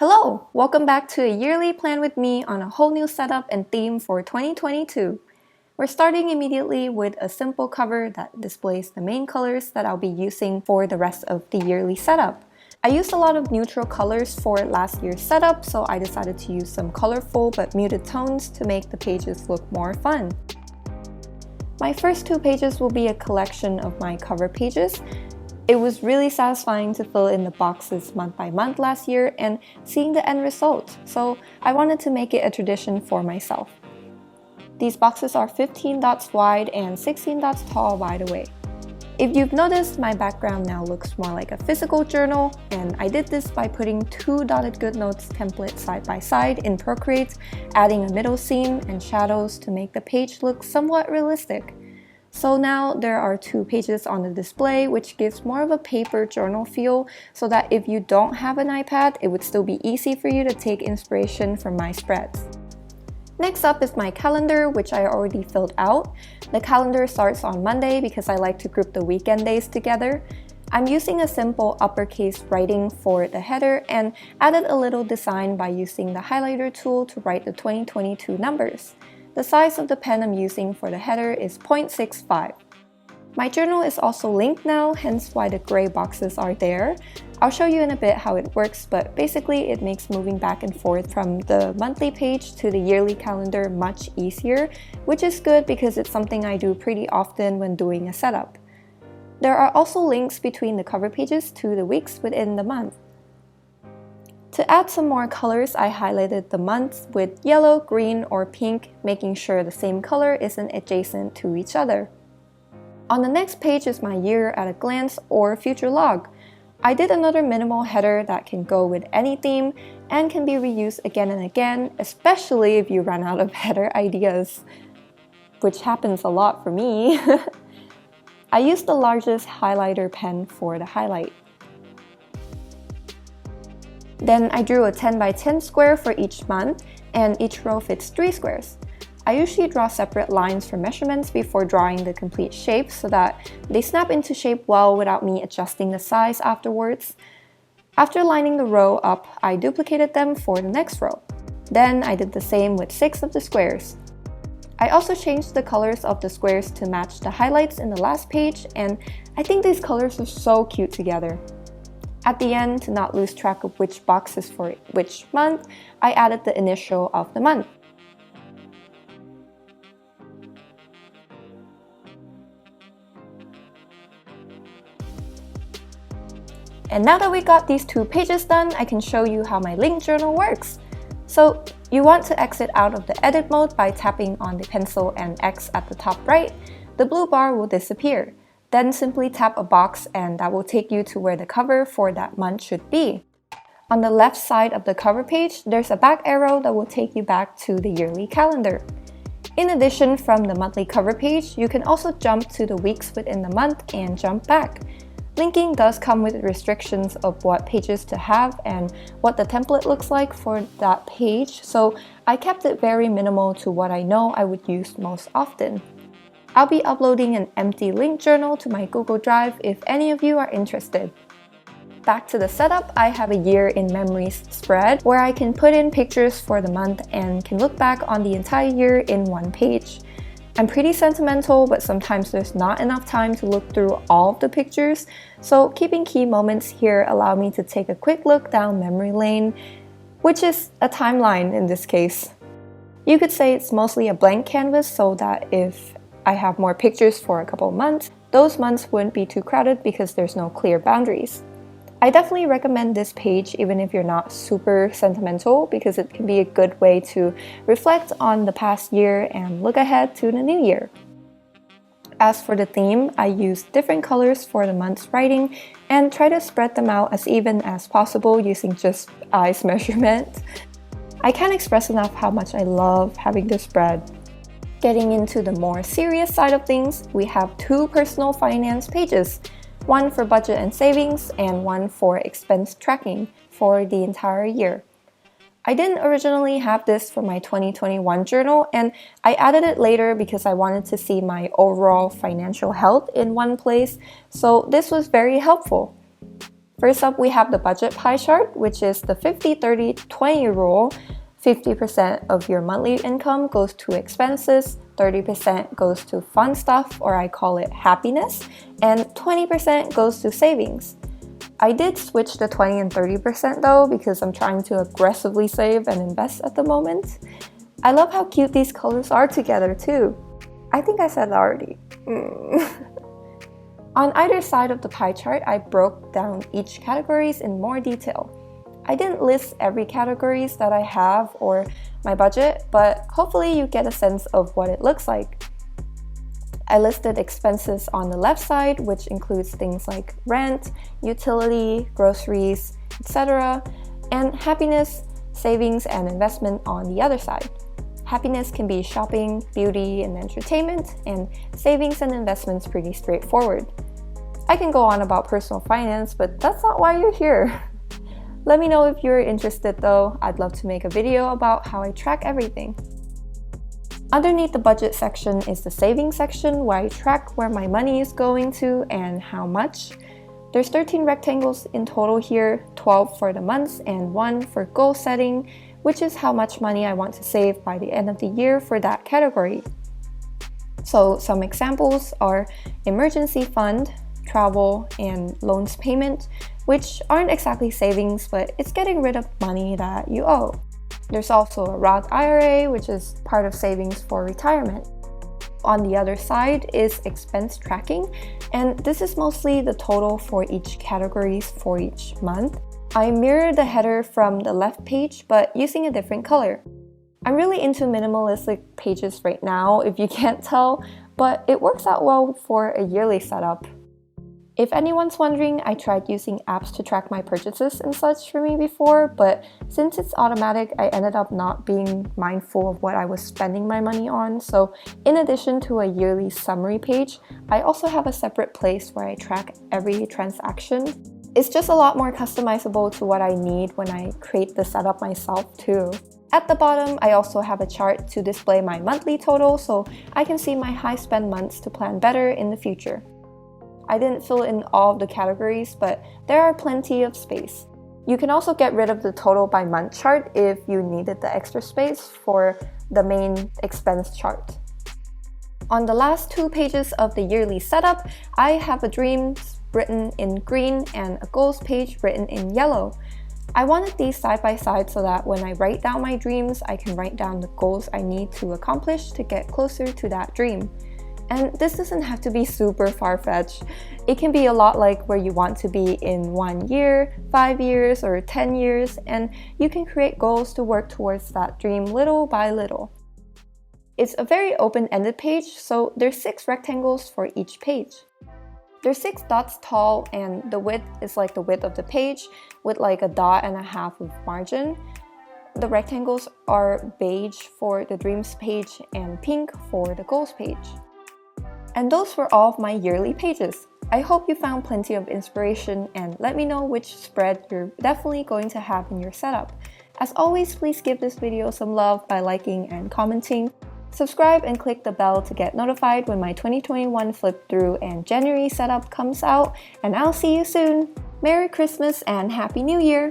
Hello! Welcome back to a yearly plan with me on a whole new setup and theme for 2022. We're starting immediately with a simple cover that displays the main colors that I'll be using for the rest of the yearly setup. I used a lot of neutral colors for last year's setup, so I decided to use some colorful but muted tones to make the pages look more fun. My first two pages will be a collection of my cover pages. It was really satisfying to fill in the boxes month by month last year and seeing the end result, so I wanted to make it a tradition for myself. These boxes are 15 dots wide and 16 dots tall, by the way. If you've noticed, my background now looks more like a physical journal, and I did this by putting two dotted GoodNotes templates side by side in Procreate, adding a middle seam and shadows to make the page look somewhat realistic. So now there are two pages on the display, which gives more of a paper journal feel, so that if you don't have an iPad, it would still be easy for you to take inspiration from my spreads. Next up is my calendar, which I already filled out. The calendar starts on Monday because I like to group the weekend days together. I'm using a simple uppercase writing for the header and added a little design by using the highlighter tool to write the 2022 numbers. The size of the pen I'm using for the header is 0.65. My journal is also linked now, hence why the gray boxes are there. I'll show you in a bit how it works, but basically it makes moving back and forth from the monthly page to the yearly calendar much easier, which is good because it's something I do pretty often when doing a setup. There are also links between the cover pages to the weeks within the month. To add some more colors, I highlighted the months with yellow, green, or pink, making sure the same color isn't adjacent to each other. On the next page is my year at a glance or future log. I did another minimal header that can go with any theme and can be reused again and again, especially if you run out of header ideas, which happens a lot for me. I used the largest highlighter pen for the highlight. Then I drew a 10 by 10 square for each month, and each row fits 3 squares. I usually draw separate lines for measurements before drawing the complete shape so that they snap into shape well without me adjusting the size afterwards. After lining the row up, I duplicated them for the next row. Then I did the same with 6 of the squares. I also changed the colors of the squares to match the highlights in the last page, and I think these colors are so cute together. At the end, to not lose track of which box is for which month, I added the initial of the month. And now that we got these two pages done, I can show you how my link journal works. So you want to exit out of the edit mode by tapping on the pencil and X at the top right. The blue bar will disappear. Then simply tap a box and that will take you to where the cover for that month should be. On the left side of the cover page, there's a back arrow that will take you back to the yearly calendar. In addition, from the monthly cover page, you can also jump to the weeks within the month and jump back. Linking does come with restrictions of what pages to have and what the template looks like for that page, so I kept it very minimal to what I know I would use most often. I'll be uploading an empty link journal to my Google Drive if any of you are interested. Back to the setup, I have a year in memories spread where I can put in pictures for the month and can look back on the entire year in one page. I'm pretty sentimental, but sometimes there's not enough time to look through all of the pictures, so keeping key moments here allow me to take a quick look down memory lane, which is a timeline in this case. You could say it's mostly a blank canvas so that if I have more pictures for a couple months, those months wouldn't be too crowded because there's no clear boundaries. I definitely recommend this page even if you're not super sentimental because it can be a good way to reflect on the past year and look ahead to the new year. As for the theme, I used different colors for the month's writing and try to spread them out as even as possible using just eyes measurement. I can't express enough how much I love having this spread. Getting into the more serious side of things, we have two personal finance pages, one for budget and savings and one for expense tracking for the entire year. I didn't originally have this for my 2021 journal, and I added it later because I wanted to see my overall financial health in one place, so this was very helpful. First up, we have the budget pie chart, which is the 50-30-20 rule. 50% of your monthly income goes to expenses, 30% goes to fun stuff, or I call it happiness, and 20% goes to savings. I did switch the 20 and 30% though, because I'm trying to aggressively save and invest at the moment. I love how cute these colors are together too. I think I said that already. On either side of the pie chart, I broke down each categories in more detail. I didn't list every categories that I have or my budget, but hopefully you get a sense of what it looks like. I listed expenses on the left side, which includes things like rent, utility, groceries, etc., and happiness, savings, and investment on the other side. Happiness can be shopping, beauty, and entertainment, and savings and investments pretty straightforward. I can go on about personal finance, but that's not why you're here. Let me know if you're interested though. I'd love to make a video about how I track everything. Underneath the budget section is the savings section, where I track where my money is going to and how much. There's 13 rectangles in total here, 12 for the months and 1 for goal setting, which is how much money I want to save by the end of the year for that category. So some examples are emergency fund, travel, and loans payment, which aren't exactly savings, but it's getting rid of money that you owe. There's also a Roth IRA, which is part of savings for retirement. On the other side is expense tracking, and this is mostly the total for each categories for each month. I mirrored the header from the left page, but using a different color. I'm really into minimalistic pages right now, if you can't tell, but it works out well for a yearly setup. If anyone's wondering, I tried using apps to track my purchases and such for me before, but since it's automatic, I ended up not being mindful of what I was spending my money on. So in addition to a yearly summary page, I also have a separate place where I track every transaction. It's just a lot more customizable to what I need when I create the setup myself too. At the bottom, I also have a chart to display my monthly total so I can see my high spend months to plan better in the future. I didn't fill in all of the categories, but there are plenty of space. You can also get rid of the total by month chart if you needed the extra space for the main expense chart. On the last 2 pages of the yearly setup, I have a dreams written in green and a goals page written in yellow. I wanted these side by side so that when I write down my dreams, I can write down the goals I need to accomplish to get closer to that dream. And this doesn't have to be super far-fetched. It can be a lot like where you want to be in 1 year, 5 years, or 10 years, and you can create goals to work towards that dream little by little. It's a very open-ended page, so there's 6 rectangles for each page. They're 6 dots tall, and the width is like the width of the page, with like a dot and a half of margin. The rectangles are beige for the dreams page and pink for the goals page. And those were all of my yearly pages. I hope you found plenty of inspiration, and let me know which spread you're definitely going to have in your setup. As always, please give this video some love by liking and commenting. Subscribe and click the bell to get notified when my 2021 flip through and January setup comes out, and I'll see you soon. Merry Christmas and Happy New Year!